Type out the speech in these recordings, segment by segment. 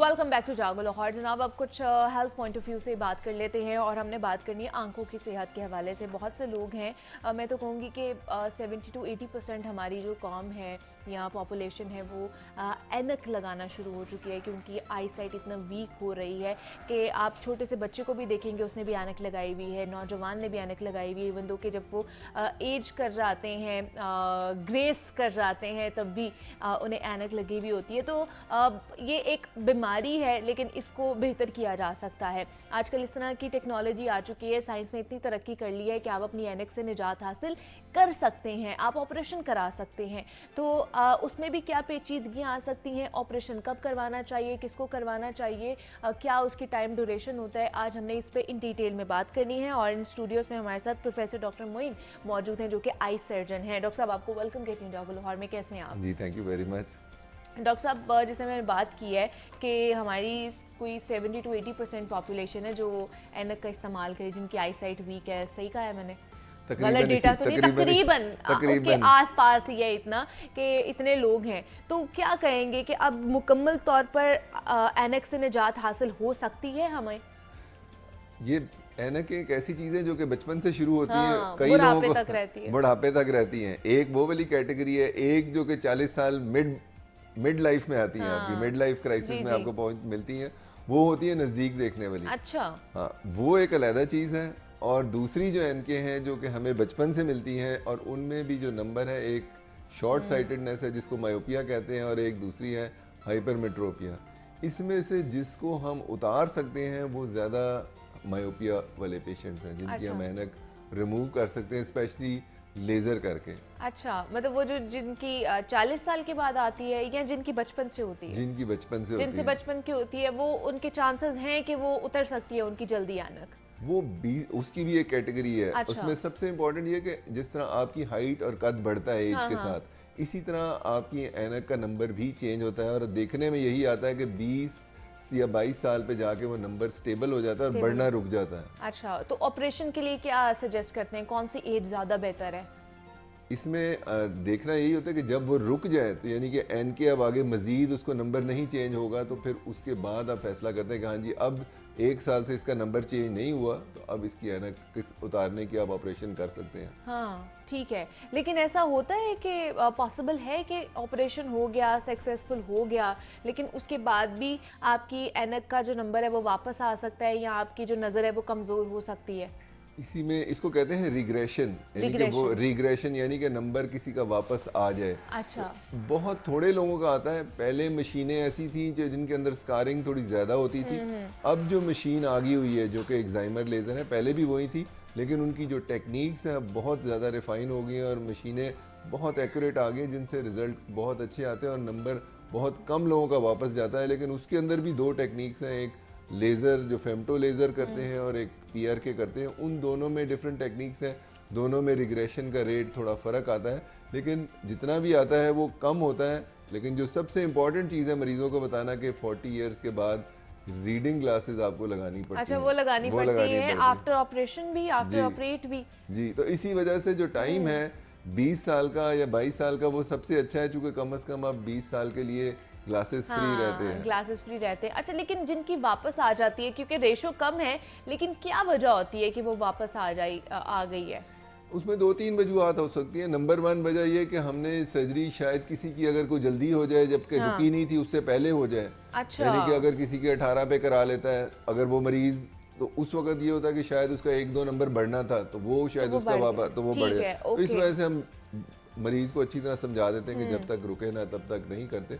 Welcome back to जागो लाहौर। जनाब, अब कुछ हेल्थ पॉइंट ऑफ व्यू से बात कर लेते हैं और हमने बात करनी है आंखों की सेहत के हवाले से। बहुत से लोग हैं, मैं तो कहूँगी कि 70 to 80% हमारी जो कौम है या पॉपुलेशन है वो ऐनक लगाना शुरू हो चुकी है, क्योंकि आई साइट इतना वीक हो रही है कि आप छोटे से बच्चे को भी देखेंगे उसने भी ऐनक लगाई हुई है, नौजवान ने भी ऐनक लगाई हुई है। इवन दो कि जब वो एज कर जाते हैं, ग्रेस कर जाते हैं, तब भी उन्हें ऐनक लगी हुई होती है। तो ये एक बीमारी है, लेकिन इसको बेहतर किया जा सकता है। आजकल इस तरह की टेक्नोलॉजी आ चुकी है, साइंस ने इतनी तरक्की कर ली है कि आप अपनी ऐनक से निजात हासिल कर सकते हैं, आप ऑपरेशन करा सकते हैं। तो उसमें भी क्या पेचीदगियाँ आ सकती हैं, ऑपरेशन कब करवाना चाहिए, किसको करवाना चाहिए, क्या उसकी टाइम ड्यूरेशन होता है, आज हमने इस पर इन डिटेल में बात करनी है। और इन स्टूडियोज़ में हमारे साथ प्रोफेसर डॉक्टर मोइन मौजूद हैं, जो कि आई सर्जन हैं। डॉक्टर साहब, आपको वेलकम कहती हूँ जागो लाहौर में। कैसे हैं आप? जी, thank you very much. Doctor साहब, जैसे मैंने बात की है कि हमारी कोई 70 to 80% पॉपुलेशन है जो ऐनक का इस्तेमाल करे, जिनकी आई साइट वीक है। सही कहा है मैंने? गलत डेटा तो नहीं, तकरीबन उसके आसपास ही है इतना कि इतने लोग हैं। तो क्या कहेंगे कि अब मुकम्मल तौर पर ऐनक से निजात हासिल हो सकती है हमें? ये ऐनक एक ऐसी चीज़ है जो कि बचपन से शुरू होती है, कई बुढ़ापे लोगों तक रहती है, बुढ़ापे तक रहती हैं। एक वो वाली कैटेगरी है, एक जो कि 40 साल मिड लाइफ में आती है, आपकी मिड लाइफ क्राइसिस में आपको पहुंच मिलती है, वो होती है नज़दीक देखने वाली। अच्छा, हाँ, वो एक अलग चीज़ है। और दूसरी जो एनके हैं जो कि हमें बचपन से मिलती हैं, और उनमें भी जो नंबर है, एक शॉर्ट साइटेडनेस है जिसको मायोपिया कहते हैं, और एक दूसरी है हाइपरमेट्रोपिया। इसमें से जिसको हम उतार सकते हैं वो ज़्यादा मायोपिया वाले पेशेंट्स हैं, जिनकी हम ऐनक रिमूव कर सकते हैं, स्पेशली लेज़र करके। अच्छा, मतलब वो जो जिनकी 40 साल के बाद आती है या जिनकी बचपन से होती है? जिनकी बचपन से जिनसे बचपन की होती है, वो उनके चांसेस हैं कि वो उतर सकती है उनकी जल्दी ऐनक? वो उसकी भी एक कैटेगरी है। अच्छा। उसमें सबसे इम्पोर्टेंट ये कि जिस तरह आपकी हाइट और कद बढ़ता है एज के साथ, इसी तरह आपकी ऐनक का नंबर भी चेंज होता है, और देखने में यही आता है कि 20 या 22 साल पे जाके वो नंबर स्टेबल हो जाता है और बढ़ना रुक जाता है। अच्छा, तो ऑपरेशन के लिए क्या सजेस्ट करते हैं, कौन सी एज ज़्यादा बेहतर है? इसमें देखना यही होता है कि जब वो रुक जाए, तो यानी कि एन के अब आगे मजीद उसको नंबर नहीं चेंज होगा, तो फिर उसके बाद आप फैसला करते हैं कि हाँ जी, अब 1 साल से इसका नंबर चेंज नहीं हुआ, तो अब इसकी ऐनक उतारने की आप ऑपरेशन कर सकते हैं। हाँ, ठीक है। लेकिन ऐसा होता है कि पॉसिबल है कि ऑपरेशन हो गया, सक्सेसफुल हो गया, लेकिन उसके बाद भी आपकी ऐनक का जो नंबर है वो वापस आ सकता है, या आपकी जो नज़र है वो कमज़ोर हो सकती है? इसी में इसको कहते हैं रिग्रेशन, यानी कि वो रिग्रेशन यानी कि नंबर किसी का वापस आ जाए। अच्छा। बहुत थोड़े लोगों का आता है। पहले मशीनें ऐसी थी जो जिनके अंदर स्कारिंग थोड़ी ज़्यादा होती थी। अब जो मशीन आ गई हुई है जो कि एक्साइमर लेज़र है, पहले भी वही थी, लेकिन उनकी जो टेक्निक्स हैं बहुत ज़्यादा रिफाइन हो गई हैं, और मशीनें बहुत एक्यूरेट आ गई, जिनसे रिज़ल्ट बहुत अच्छे आते हैं और नंबर बहुत कम लोगों का वापस जाता है। लेकिन उसके अंदर भी 2 टेक्निक्स हैं, एक लेज़र जो फेमटो लेज़र करते हैं और एक PRK करते हैं। उन दोनों में डिफरेंट टेक्निक्स हैं, दोनों में रिग्रेशन का रेट थोड़ा फ़र्क आता है, लेकिन जितना भी आता है वो कम होता है। लेकिन जो सबसे इम्पॉर्टेंट चीज़ है मरीज़ों को बताना कि 40 ईयर्स के बाद रीडिंग ग्लासेस आपको लगानी पड़ती हैं। अच्छा, वो लगानी पड़ती है आफ्टर ऑपरेशन भी, आफ्टर ऑपरेट भी? जी, तो इसी वजह से जो टाइम है 20 साल का या 22 साल का, वो सबसे अच्छा है, चूँकि कम से कम आप 20 साल के लिए ग्लासेस फ्री रहते हैं। ग्लासेस फ्री रहते हैं। अच्छा, लेकिन जिनकी वापस आ जाती है, क्योंकि रेशो कम है, लेकिन क्या वजह होती है कि वो वापस आ गई है? उसमें 2-3 वजूहत हो सकती है। नंबर 1 वजह ये कि हमने सर्जरी शायद किसी की अगर कोई जल्दी हो जाए, जबकि रुकी नहीं थी, उससे पहले हो जाए। अच्छा। यानी कि अगर किसी के 18 पे करा लेता है अगर वो मरीज, तो उस वक्त ये होता है कि शायद उसका 1-2 नंबर बढ़ना था, तो वो शायद उसका वापस तो वो बढ़ जाए। तो इस वजह से हम मरीज को अच्छी तरह समझा देते हैं कि जब तक रुके ना तब तक नहीं करते।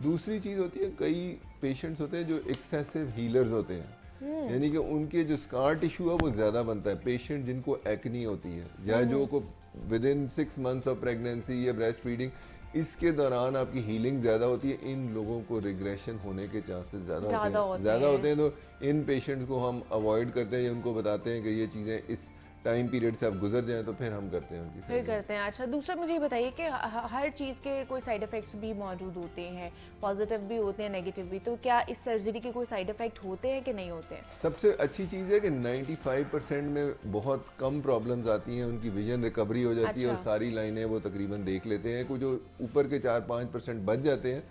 दूसरी चीज होती है, कई पेशेंट्स होते हैं जो एक्सेसिव हीलर्स होते हैं, यानी कि उनके जो स्कार टिश्यू है वो ज्यादा बनता है। पेशेंट जिनको एक्नी होती है, या जो को with in 6 months of pregnancy या ब्रेस्ट फीडिंग, इसके दौरान आपकी हीलिंग ज़्यादा होती है, इन लोगों को रिग्रेशन होने के चांसेस ज़्यादा होते हैं। तो इन पेशेंट्स को हम अवॉइड करते हैं, या उनको बताते हैं कि ये चीज़ें इस टाइम पीरियड से आप गुजर जाएं, तो फिर हम करते हैं उनकी फिर करते हैं। अच्छा, दूसरा मुझे बताइए कि हर चीज़ के कोई साइड इफ़ेक्ट्स भी मौजूद होते हैं, पॉजिटिव भी होते हैं, नेगेटिव भी, तो क्या इस सर्जरी के कोई साइड इफ़ेक्ट होते हैं कि नहीं होते हैं? सबसे अच्छी चीज़ है कि 95% में बहुत कम प्रॉब्लम्स आती हैं, उनकी विजन रिकवरी हो जाती है और सारी लाइनें वो तकरीबन देख लेते हैं। कुछ जो ऊपर के 4-5% बच जाते हैं,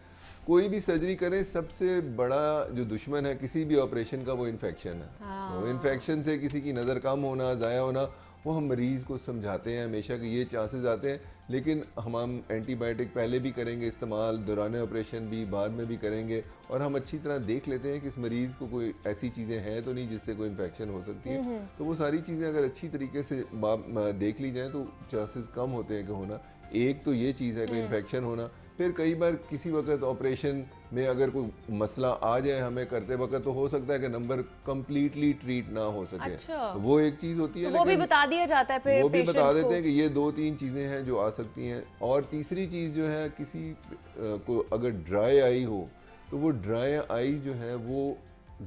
कोई भी सर्जरी करें, सबसे बड़ा जो दुश्मन है किसी भी ऑपरेशन का वो इन्फेक्शन है। वो इन्फेक्शन से किसी की नज़र कम होना, ज़ाया होना, वो हम मरीज़ को समझाते हैं हमेशा कि ये चांसेस आते हैं, लेकिन हम एंटीबायोटिक पहले भी करेंगे इस्तेमाल, दौरान ऑपरेशन भी, बाद में भी करेंगे, और हम अच्छी तरह देख लेते हैं कि इस मरीज़ को कोई ऐसी चीज़ें हैं तो नहीं जिससे कोई इन्फेक्शन हो सकती है। तो वो सारी चीज़ें अगर अच्छी तरीके से देख ली जाएँ तो चांसेस कम होते हैं कि होना। एक तो ये चीज़ है कि इन्फेक्शन होना। फिर कई बार किसी वक्त ऑपरेशन में अगर कोई मसला आ जाए हमें करते वक्त, तो हो सकता है कि नंबर कंप्लीटली ट्रीट ना हो सके। अच्छा। तो वो एक चीज़ होती है, तो वो भी बता दिया जाता है फिर वो भी बता देते को। हैं कि ये 2-3 चीज़ें हैं जो आ सकती हैं। और तीसरी चीज़ जो है, किसी को अगर ड्राई आई हो तो वो ड्राई आई जो है वो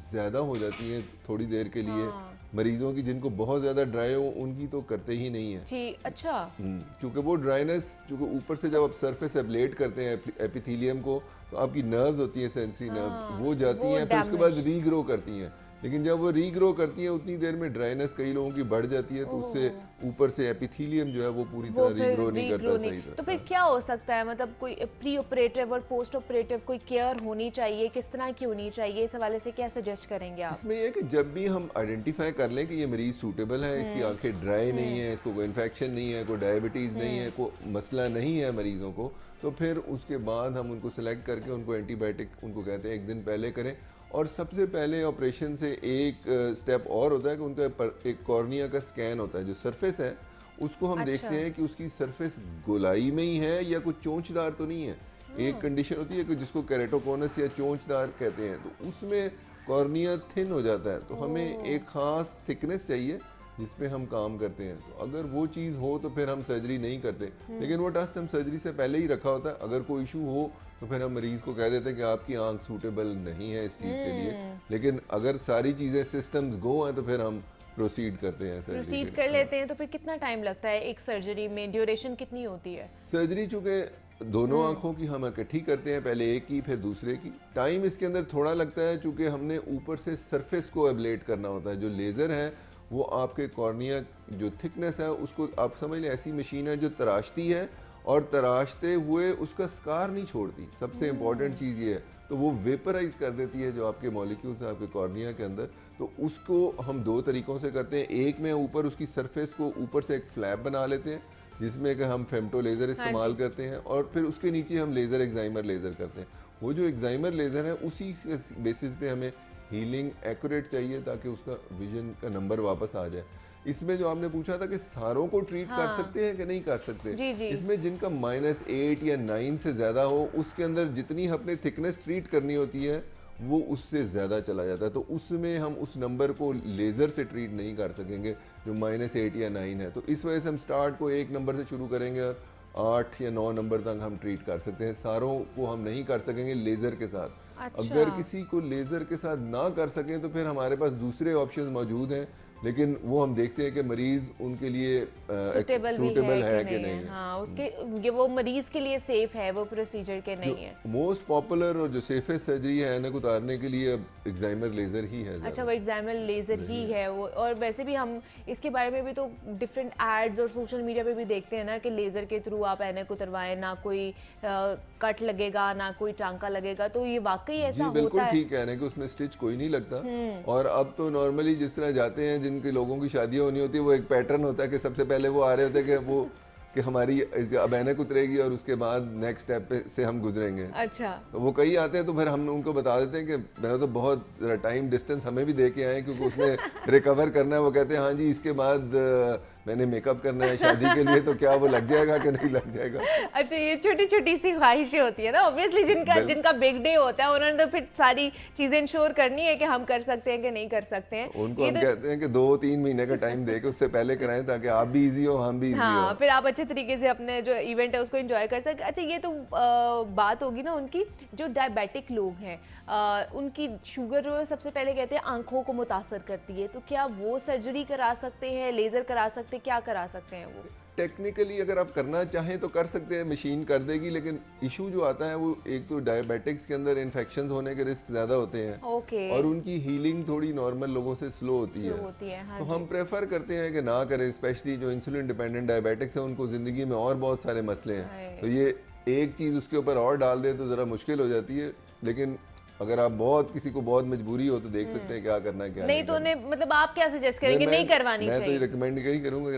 ज़्यादा हो जाती है थोड़ी देर के लिए। मरीजों की जिनको बहुत ज़्यादा ड्राई हो उनकी तो करते ही नहीं है जी। अच्छा। क्योंकि वो ड्राइनेस, क्योंकि ऊपर से जब आप सरफेस एब्लेट करते हैं एपिथेलियम को, तो आपकी नर्व्स होती हैं, सेंसरी नर्व्स, वो जाती हैं, फिर उसके बाद रीग्रो करती हैं। लेकिन जब वो रीग्रो करती है उतनी देर में ड्राइनेस कई लोगों की बढ़ जाती है, तो उससे ऊपर से एपिथेलियम जो है वो पूरी तरह रीग्रो नहीं करता सही तरह। तो फिर क्या हो सकता है, मतलब कोई प्री ऑपरेटिव और पोस्ट ऑपरेटिव कोई केयर होनी चाहिए, किस तरह की होनी चाहिए, इस हवाले से क्या सजेस्ट करेंगे आप? इसमें ये कि जब भी हम आइडेंटिफाई कर लें कि ये मरीज सूटेबल है, इसकी आंखें ड्राई नहीं है, इसको कोई इन्फेक्शन नहीं है, कोई डायबिटीज़ नहीं है, कोई मसला नहीं है मरीजों को, तो फिर उसके बाद हम उनको सिलेक्ट करके उनको एंटीबायोटिक, उनको कहते हैं, एक दिन पहले करें। और सबसे पहले ऑपरेशन से एक स्टेप और होता है कि उनका एक कॉर्निया का स्कैन होता है, जो सरफेस है उसको हम देखते हैं कि उसकी सरफेस गोलाई में ही है या कुछ चोंचदार तो नहीं है। एक कंडीशन होती है कि जिसको केरेटोकोनस या चोंचदार कहते हैं, तो उसमें कॉर्निया थिन हो जाता है, तो हमें एक ख़ास थिकनेस चाहिए जिस पे हम काम करते हैं। तो अगर वो चीज़ हो तो फिर हम सर्जरी नहीं करते, लेकिन वो टेस्ट हम सर्जरी से पहले ही रखा होता है। अगर कोई इशू हो तो फिर हम मरीज़ को कह देते हैं कि आपकी आंख सूटेबल नहीं है इस चीज़ के लिए, लेकिन अगर सारी चीज़ें सिस्टम्स गो हैं तो फिर हम प्रोसीड करते हैं, प्रोसीड कर लेते हैं। तो फिर कितना टाइम लगता है एक सर्जरी में, ड्यूरेशन कितनी होती है? सर्जरी चूँकि दोनों आंखों की हम इकट्ठी करते हैं, पहले एक की फिर दूसरे की, टाइम इसके अंदर थोड़ा लगता है चूँकि हमने ऊपर से सरफेस को एब्लेट करना होता है। जो लेज़र है वो आपके कॉर्निया जो थिकनेस है उसको आप समझ लें ऐसी मशीन है जो तराशती है, और तराशते हुए उसका स्कार नहीं छोड़ती। सबसे इम्पॉर्टेंट चीज़ ये है, तो वो वेपराइज कर देती है जो आपके मॉलिक्यूल्स हैं आपके कॉर्निया के अंदर। तो उसको हम 2 तरीक़ों से करते हैं। एक में ऊपर उसकी सरफेस को ऊपर से एक फ्लैप बना लेते हैं जिसमें कि हम फेमटो लेज़र इस्तेमाल करते हैं, और फिर उसके नीचे हम लेज़र एग्जाइमर लेज़र करते हैं। वो जो एग्जाइमर लेज़र है उसी बेसिस पे हमें हीलिंग एक्यूरेट चाहिए ताकि उसका विजन का नंबर वापस आ जाए। इसमें जो आपने पूछा था कि सारों को ट्रीट कर सकते हैं कि नहीं कर सकते, जी। इसमें जिनका -8 या 9 से ज़्यादा हो उसके अंदर जितनी अपने थिकनेस ट्रीट करनी होती है वो उससे ज़्यादा चला जाता है, तो उसमें हम उस नंबर को लेज़र से ट्रीट नहीं कर सकेंगे जो -8 या 9 है। तो इस वजह से हम स्टार्ट को 1 नंबर से शुरू करेंगे और 8 या 9 नंबर तक हम ट्रीट कर सकते हैं। सारों को हम नहीं कर सकेंगे लेज़र के साथ। अच्छा। अगर किसी को लेज़र के साथ ना कर सकें तो फिर हमारे पास दूसरे ऑप्शंस मौजूद हैं, लेकिन वो हम देखते हैं कि मरीज उनके लिए सूटेबल है कि नहीं है। हाँ, उसके वो मरीज के लिए सेफ है वो प्रोसीजर के नहीं है। मोस्ट पॉपुलर और जो सेफेस्ट सर्जरी है ऐनक उतारने के लिए एग्जाइमर लेजर ही है। अच्छा, वो एग्जाइमर लेजर ही है वो। और वैसे भी हम इसके बारे में भी तो डिफरेंट एड्स और सोशल मीडिया पे भी देखते हैं ना कि लेजर के थ्रू आप ऐनक उतरवाएं, ना कोई कट लगेगा ना कोई टांका लगेगा, तो ये वाकई ऐसा होता है? बिल्कुल ठीक है ना कि उसमें स्टिच कोई नहीं लगता। और अब तो नॉर्मली जिस तरह जाते हैं जिनके लोगों की शादियां होनी होती है वो एक पैटर्न होता है कि सबसे पहले वो आ रहे होते हैं कि वो कि हमारी अब ऐनक उतरेगी और उसके बाद नेक्स्ट स्टेप पे से हम गुजरेंगे। अच्छा। तो वो कई आते हैं तो फिर हम उनको बता देते हैं कि मैंने तो बहुत टाइम डिस्टेंस हमें भी दे के आए क्योंकि उसमें रिकवर करना है। वो कहते हैं हाँ जी इसके बाद मैंने मेकअप करना है शादी के लिए, तो क्या वो लग जाएगा कि नहीं लग जाएगा? अच्छा, ये छोटी छोटी सी ख्वाहिशें होती है ना ऑब्वियसली, जिनका बिग डे होता है उन्होंने तो फिर सारी चीजें इंश्योर करनी है कि हम कर सकते हैं कि नहीं कर सकते हैं। उनको हम कहते हैं कि 2-3 महीने का टाइम दे के उससे पहले कराएं ताकि आप भी इजी हो हम भी इजी हो, फिर आप अच्छे तरीके से अपने जो इवेंट है उसको एंजॉय कर सके। अच्छा, ये तो बात होगी ना उनकी जो डायबिटिक लोग हैं, उनकी शुगर जो है सबसे पहले कहते हैं आंखों को मुतासर करती है, तो क्या वो सर्जरी करा सकते हैं, लेजर करा सकते से क्या करा सकते हैं वो? टेक्निकली अगर आप करना चाहें तो कर सकते हैं, मशीन कर देगी, लेकिन इशू जो आता है वो एक तो डायबिटिक्स के अंदर इन्फेक्शन होने के रिस्क ज़्यादा होते हैं और उनकी हीलिंग थोड़ी नॉर्मल लोगों से स्लो होती है। हाँ, तो हम प्रेफर करते हैं कि ना करें, स्पेशली जो इंसुलिन डिपेंडेंट डायबिटिक्स है उनको ज़िंदगी में और बहुत सारे मसले हैं, तो ये एक चीज़ उसके ऊपर और डाल दे तो ज़रा मुश्किल हो जाती है। लेकिन अगर आप किसी को बहुत मजबूरी हो तो देख सकते हैं क्या करना है क्या नहीं। तो मतलब आप क्या सजेस्ट करेंगे? नहीं करवानी चाहिए? मैं तो रिकमेंड यही करूंगा कि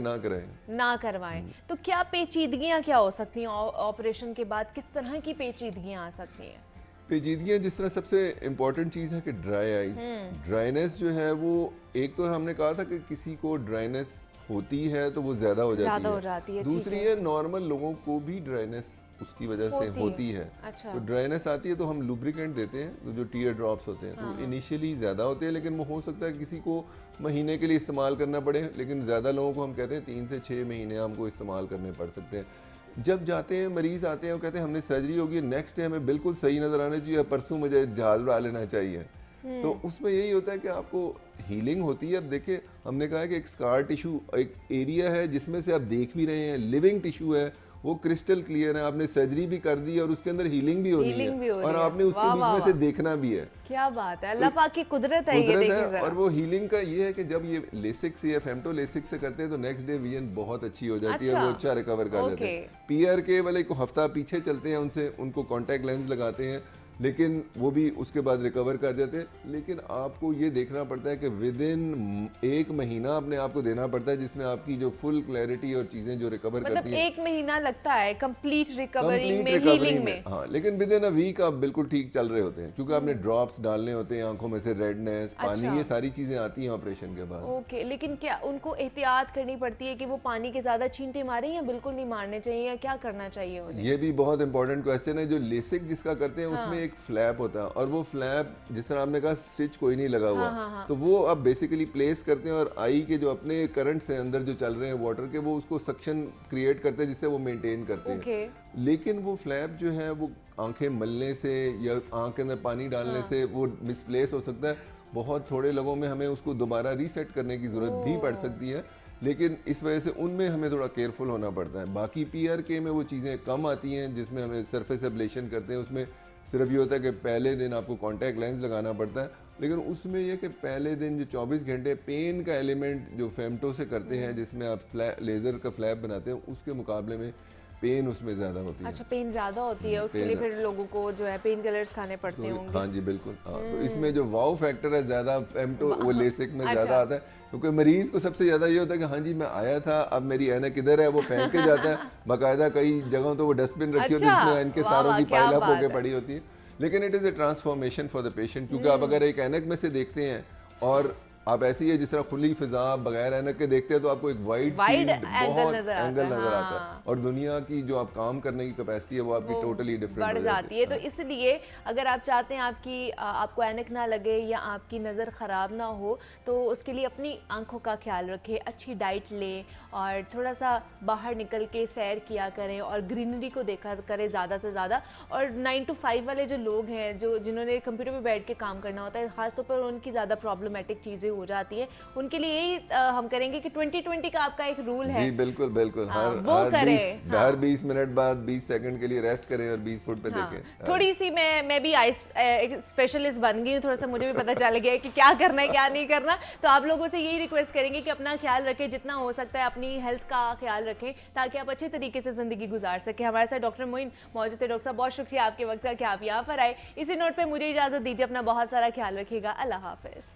ना करवाएं। तो क्या पेचीदगियां क्या हो सकती हैं ऑपरेशन के बाद? किस तरह की पेचीदगियां आ सकती हैं? पेचीदगियां जिस तरह सबसे इम्पोर्टेंट चीज़ है कि ड्राई आइज, ड्राइनेस जो है वो एक तो हमने कहा था कि किसी को ड्राइनेस होती है तो वो ज़्यादा हो जाती है। दूसरी है नॉर्मल लोगों को भी ड्राइनेस उसकी वजह से होती है। अच्छा। तो ड्राइनेस आती है तो हम लुब्रिकेंट देते हैं, तो जो टीयर ड्रॉप्स होते हैं तो इनिशियली ज़्यादा होते हैं, लेकिन वो हो सकता है किसी को महीने के लिए इस्तेमाल करना पड़े, लेकिन ज़्यादा लोगों को हम कहते हैं 3 से 6 महीने हमको इस्तेमाल करने पड़ सकते हैं। जब जाते हैं मरीज़ आते हैं और कहते हैं हमने सर्जरी होगी, नेक्स्ट डे हमें बिल्कुल सही नज़र आना चाहिए, परसों मुझे जहाज उड़ा लेना चाहिए, तो उसमें यही होता है कि आपको हीलिंग होती है। अब देखिए हमने कहा है कि एक स्कार टिश्यू एक एरिया है जिसमें से आप देख भी रहे हैं, लिविंग टिश्यू है, वो क्रिस्टल क्लियर है, आपने सर्जरी भी कर दी और उसके अंदर हीलिंग भी होनी है और आपने उसके बीच में से देखना भी है। क्या बात है, अल्लाह पाक की कुदरत है, ये देखिए जरा। और वो हीलिंग का ये है कि जब ये लेसिक से या फेमटो लेसिक से करते हैं तो नेक्स्ट डे विजन बहुत अच्छी हो जाती है, वो अच्छा रिकवर कर जाते हैं। पीआरके वाले को हफ्ता पीछे चलते हैं, उनसे उनको कॉन्टैक्ट लेंस लगाते हैं, लेकिन वो भी उसके बाद रिकवर कर जाते हैं। लेकिन आपको ये देखना पड़ता है कि विद इन 1 महीना अपने आप को देना पड़ता है, जिसमें आपकी जो फुल क्लैरिटी और चीजें जो रिकवर करती हैं, 1 महीना लगता है कंप्लीट रिकवरी में, हीलिंग में। हाँ, लेकिन विद इन अ वीक आप बिल्कुल ठीक चल रहे होते हैं, क्योंकि आपने ड्रॉप्स डालने होते हैं, आंखों में से रेडनेस, पानी, ये सारी चीजें आती हैं ऑपरेशन के बाद। ओके, लेकिन क्या उनको एहतियात करनी पड़ती है कि वो पानी के ज्यादा छींटे मारे या बिल्कुल नहीं मारने चाहिए, या क्या करना चाहिए उन्हें? ये भी बहुत इंपॉर्टेंट क्वेश्चन है। जो लेसिक जिसका करते हैं उसमें एक फ्लैप होता है, और वो फ्लैप जिस तरह आपने कहा स्टिच कोई नहीं लगा हुआ, तो वो आप बेसिकली प्लेस करते हैं और आई के जो अपने करंट्स हैं अंदर जो चल रहे हैं वाटर के, वो उसको सक्शन क्रिएट करते हैं जिससे वो मेंटेन करते हैं। लेकिन वो फ्लैप जो है वो आंखें मलने से या आंख के अंदर पानी डालने से वो मिसप्लेस हो सकता है। बहुत थोड़े लोगों में हमें उसको दोबारा रीसेट करने की जरूरत भी पड़ सकती है, लेकिन इस वजह से उनमें हमें थोड़ा केयरफुल होना पड़ता है। बाकी पीआरके में वो चीज़ें कम आती हैं, जिसमें हमें सरफेस एब्लेशन करते हैं, उसमें सिर्फ ये होता है कि पहले दिन आपको कॉन्टैक्ट लेंस लगाना पड़ता है, लेकिन उसमें यह कि पहले दिन जो 24 घंटे पेन का एलिमेंट जो फेमटो से करते हैं, जिसमें आप लेज़र का फ्लैप बनाते हैं, उसके मुकाबले में पेन उसमें ज्यादा होती है। अच्छा, पेन ज्यादा होती है, उसके लिए फिर लोगों को जो है पेन किलर्स खाने पड़ते होंगे। हाँ जी बिल्कुल। हाँ, तो इसमें जो वाव फैक्टर है ज्यादा फेमटो वो लेसिक में ज्यादा आता है, क्योंकि मरीज को सबसे ज्यादा ये होता है कि हाँ जी मैं आया था, अब मेरी ऐनक किधर है, वो फेंक के जाता है। बाकायदा कई जगहों तो वो डस्टबिन रखी होती है जिसमें इनके सारों की पाइल अप होकर पड़ी होती है, लेकिन it is a transformation for the patient. क्योंकि आप अगर एक ऐनक में से देखते हैं और आप ऐसी है जिस तरह खुली फिजा बगैर ऐनक के देखते हैं तो आपको एक वाइड एंगल नजर आता है, और दुनिया की जो आप काम करने की कैपेसिटी है वो आपकी टोटली डिफरेंट बढ़ जाती है। तो इसलिए अगर आप चाहते हैं आपको ऐनक ना लगे या आपकी नज़र ख़राब ना हो, तो उसके लिए अपनी आंखों का ख्याल रखें, अच्छी डाइट लें और थोड़ा सा बाहर निकल के सैर किया करें और ग्रीनरी को देखा करें ज़्यादा से ज़्यादा। और 9 to 5 वाले जो लोग हैं, जिन्होंने कंप्यूटर पर बैठ के काम करना होता है, ख़ासतौर पर उनकी ज़्यादा प्रॉब्लमेटिक चीज़ें हो जाती है, उनके लिए यही हम करेंगे कि 20-20 का आपका एक रूल है। जी बिल्कुल बिल्कुल, हर 20 मिनट बाद 20 सेकंड के लिए रेस्ट करें और 20 फुट पे देखें। थोड़ी सी मैं भी आई स्पेशलिस्ट बन गई हूँ, थोड़ा सा मुझे भी पता चल गया है कि क्या करना है क्या नहीं करना। तो आप लोगों से यही रिक्वेस्ट करेंगे कि अपना ख्याल रखें, जितना हो सकता है अपनी हेल्थ का ख्याल रखें, ताकि आप अच्छे तरीके से जिंदगी गुजार सकें। हमारे साथ डॉक्टर मोइन मौजूद है। डॉक्टर साहब बहुत शुक्रिया आपके वक्त का कि आप यहाँ पर आए। इसी नोट पर मुझे इजाज़त दीजिए, अपना बहुत सारा ख्याल रखिएगा। अल्लाह हाफिज़।